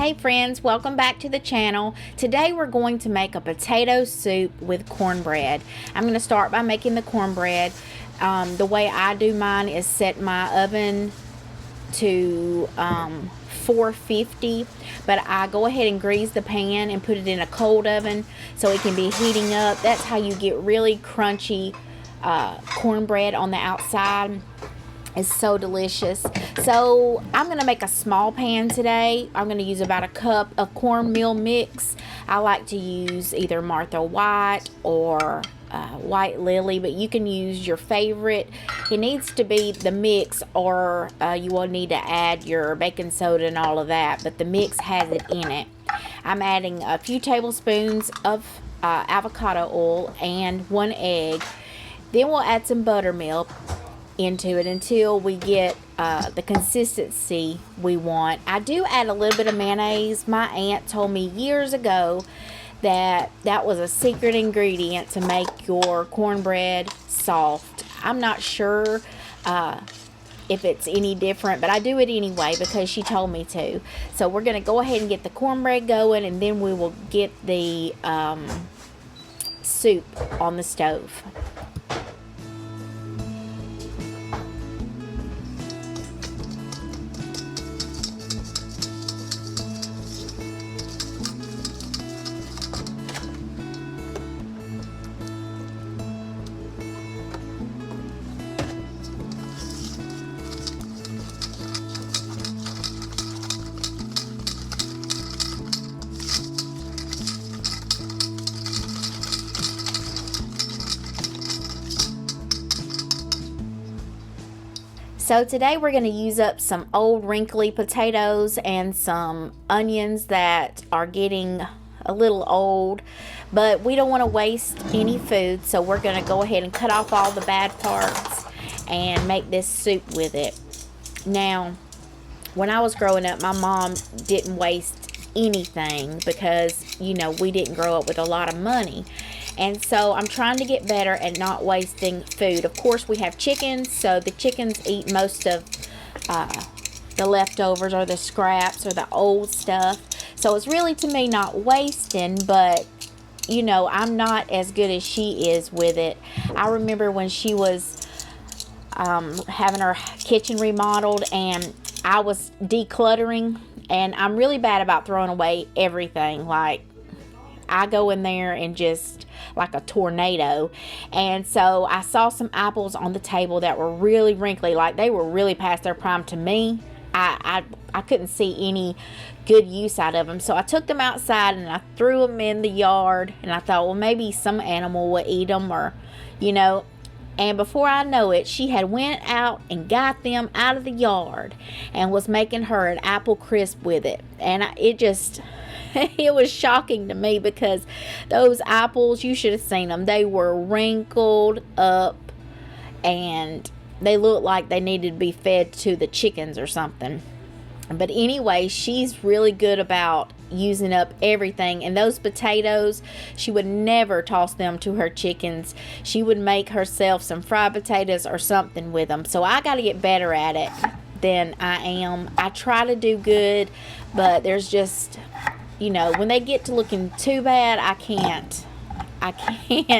Hey friends, welcome back to the channel. Today we're going to make a potato soup with cornbread. I'm going to start by making the cornbread. The way I do mine is set my oven to 450, but I go ahead and grease the pan and put it in a cold oven so it can be heating up. That's how you get really crunchy cornbread on the outside. It's so delicious. So I'm going to make a small pan today. I'm going to use about a cup of cornmeal mix. I like to use either Martha White or White Lily, but you can use your favorite. It needs to be the mix, or you will need to add your baking soda and all of that, but the mix has it in it. I'm adding a few tablespoons of avocado oil and 1 egg. Then we'll add some buttermilk into it until we get the consistency we want. I do add a little bit of mayonnaise. My aunt told me years ago that that was a secret ingredient to make your cornbread soft. I'm not sure if it's any different, but I do it anyway because she told me to. So we're going to go ahead and get the cornbread going, and then we will get the soup on the stove. So today we're going to use up some old wrinkly potatoes and some onions that are getting a little old, but we don't want to waste any food, so we're going to go ahead and cut off all the bad parts and make this soup with it. Now, when I was growing up, my mom didn't waste anything because, you know, we didn't grow up with a lot of money. And so I'm trying to get better at not wasting food. Of course, we have chickens, so the chickens eat most of the leftovers or the scraps or the old stuff. So it's really, to me, not wasting, but, you know, I'm not as good as she is with it. I remember when she was having her kitchen remodeled and I was decluttering, and I'm really bad about throwing away everything. Like, I go in there and just like a tornado. And so I saw some apples on the table that were really wrinkly, like they were really past their prime to me. I couldn't see any good use out of them, so I took them outside and I threw them in the yard, and I thought, well, maybe some animal will eat them, or, you know. And before I know it, she had went out and got them out of the yard and was making her an apple crisp with it. And it just, it was shocking to me because those apples, you should have seen them. They were wrinkled up and they looked like they needed to be fed to the chickens or something. But anyway, she's really good about using up everything. And those potatoes, she would never toss them to her chickens. She would make herself some fried potatoes or something with them. So I got to get better at it than I am. I try to do good, but there's just, you know, when they get to looking too bad, I can't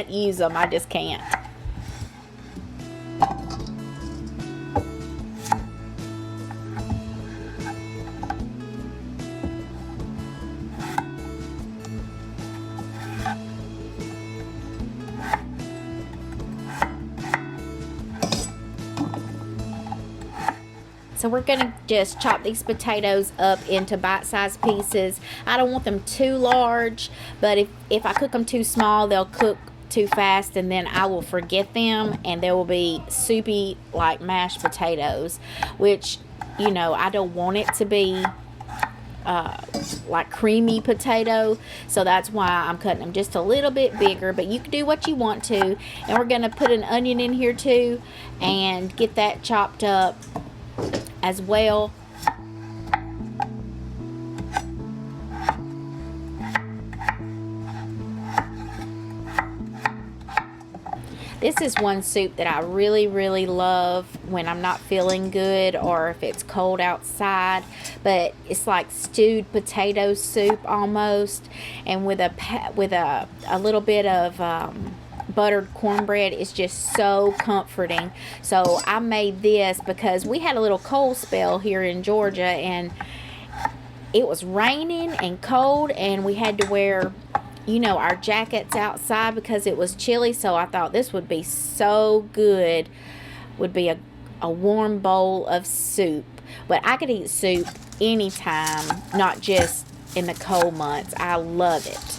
use them. I just can't. So we're going to just chop these potatoes up into bite-sized pieces. I don't want them too large, but if I cook them too small, they'll cook too fast, and then I will forget them, and they will be soupy like mashed potatoes, which, you know, I don't want it to be like creamy potato. So that's why I'm cutting them just a little bit bigger, but you can do what you want to. And we're going to put an onion in here too and get that chopped up as well. This is one soup that I really, really love when I'm not feeling good or if it's cold outside. But it's like stewed potato soup almost, and with a little bit of buttered cornbread. Is just so comforting. So I made this because we had a little cold spell here in Georgia, and it was raining and cold, and we had to wear, you know, our jackets outside because it was chilly. So I thought this would be so good, would be a warm bowl of soup. But I could eat soup anytime, not just in the cold months. I love it.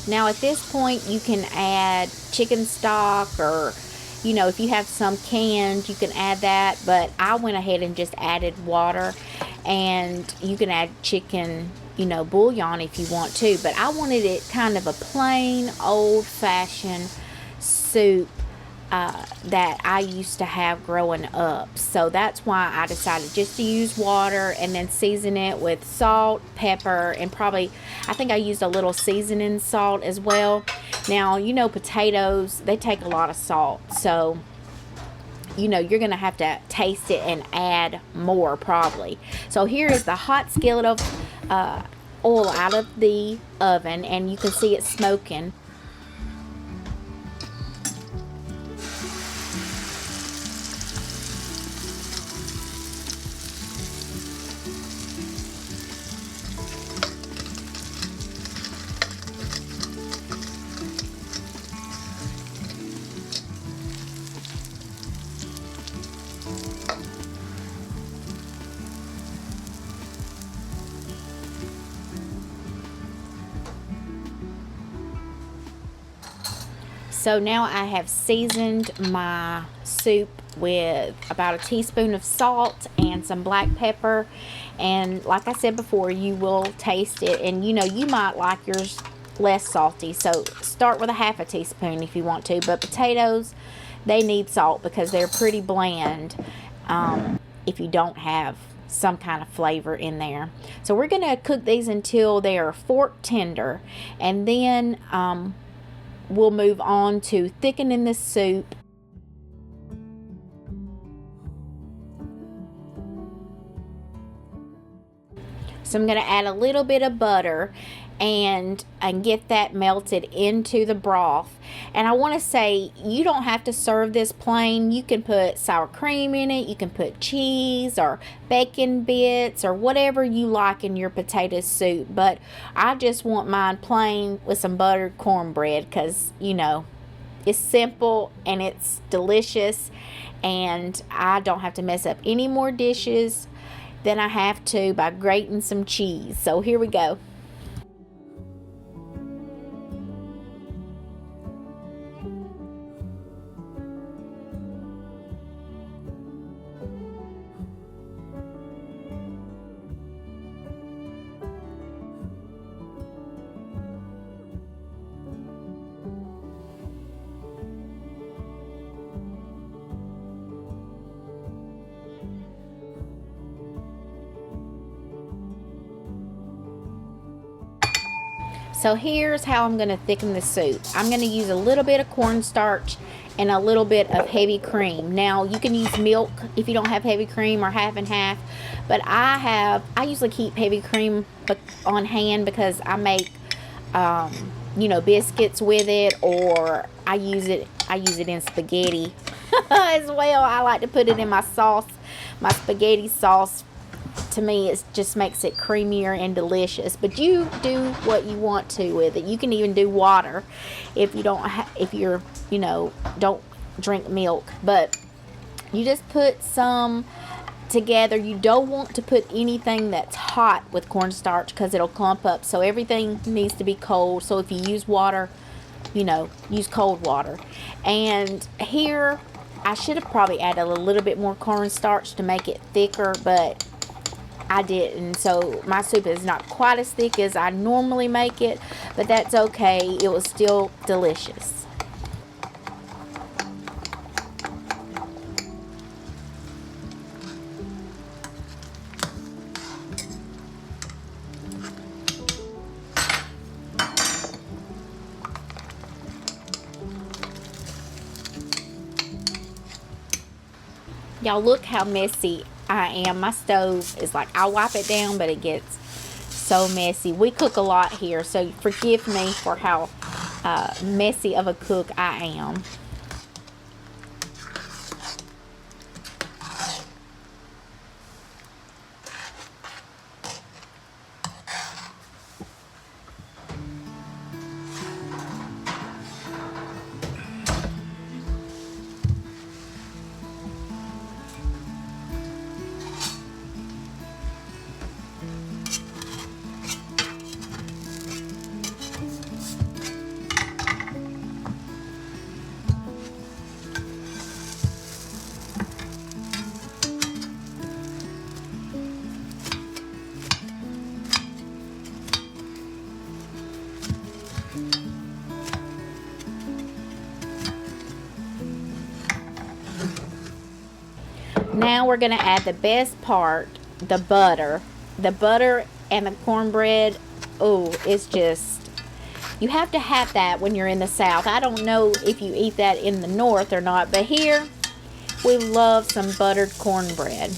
Now at this point you can add chicken stock, or you know, if you have some canned, you can add that, but I went ahead and just added water. And you can add chicken, you know, bouillon if you want to, but I wanted it kind of a plain old-fashioned soup that I used to have growing up. So that's why I decided just to use water and then season it with salt, pepper, and probably, I think I used a little seasoning salt as well. Now, you know, potatoes, they take a lot of salt, so you know, you're gonna have to taste it and add more probably. So here is the hot skillet of oil out of the oven, and you can see it smoking. So now I have seasoned my soup with about a teaspoon of salt and some black pepper. And like I said before, you will taste it, and you know, you might like yours less salty. So start with a half a teaspoon if you want to. But potatoes, they need salt because they're pretty bland if you don't have some kind of flavor in there. So we're going to cook these until they are fork tender, and then we'll move on to thickening the soup. So I'm going to add a little bit of butter and get that melted into the broth. And I want to say, you don't have to serve this plain. You can put sour cream in it. You can put cheese or bacon bits or whatever you like in your potato soup. But I just want mine plain with some buttered cornbread because, you know, it's simple and it's delicious. And I don't have to mess up any more dishes than I have to by grating some cheese. So here we go. So here's how I'm going to thicken the soup. I'm going to use a little bit of cornstarch and a little bit of heavy cream. Now you can use milk if you don't have heavy cream, or half and half. But I usually keep heavy cream on hand because I make you know, biscuits with it, or I use it in spaghetti as well. I like to put it in my sauce, my spaghetti sauce to me, it just makes it creamier and delicious. But you do what you want to with it. You can even do water if you don't if you're, you know, don't drink milk. But you just put some together. You don't want to put anything that's hot with cornstarch because it'll clump up. So everything needs to be cold. So if you use water, you know, use cold water. And here, I should have probably added a little bit more cornstarch to make it thicker, but I didn't. So my soup is not quite as thick as I normally make it, but that's okay. It was still delicious. Y'all, look how messy I am. My stove is like, I wipe it down, but it gets so messy. We cook a lot here, so forgive me for how messy of a cook I am. Now we're going to add the best part, the butter. The butter and the cornbread, oh, it's just, you have to have that when you're in the South. I don't know if you eat that in the North or not, but here we love some buttered cornbread.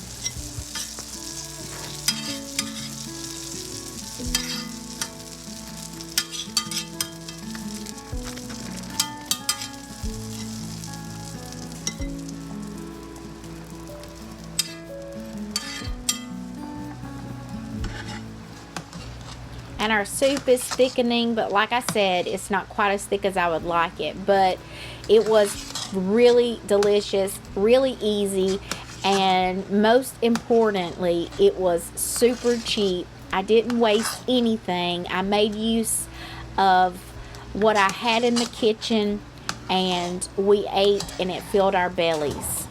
And our soup is thickening, but like I said, it's not quite as thick as I would like it. But it was really delicious, really easy, and most importantly, it was super cheap. I didn't waste anything. I made use of what I had in the kitchen, and we ate, and it filled our bellies.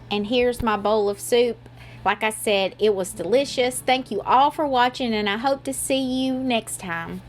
And here's my bowl of soup. Like I said, it was delicious. Thank you all for watching, and I hope to see you next time.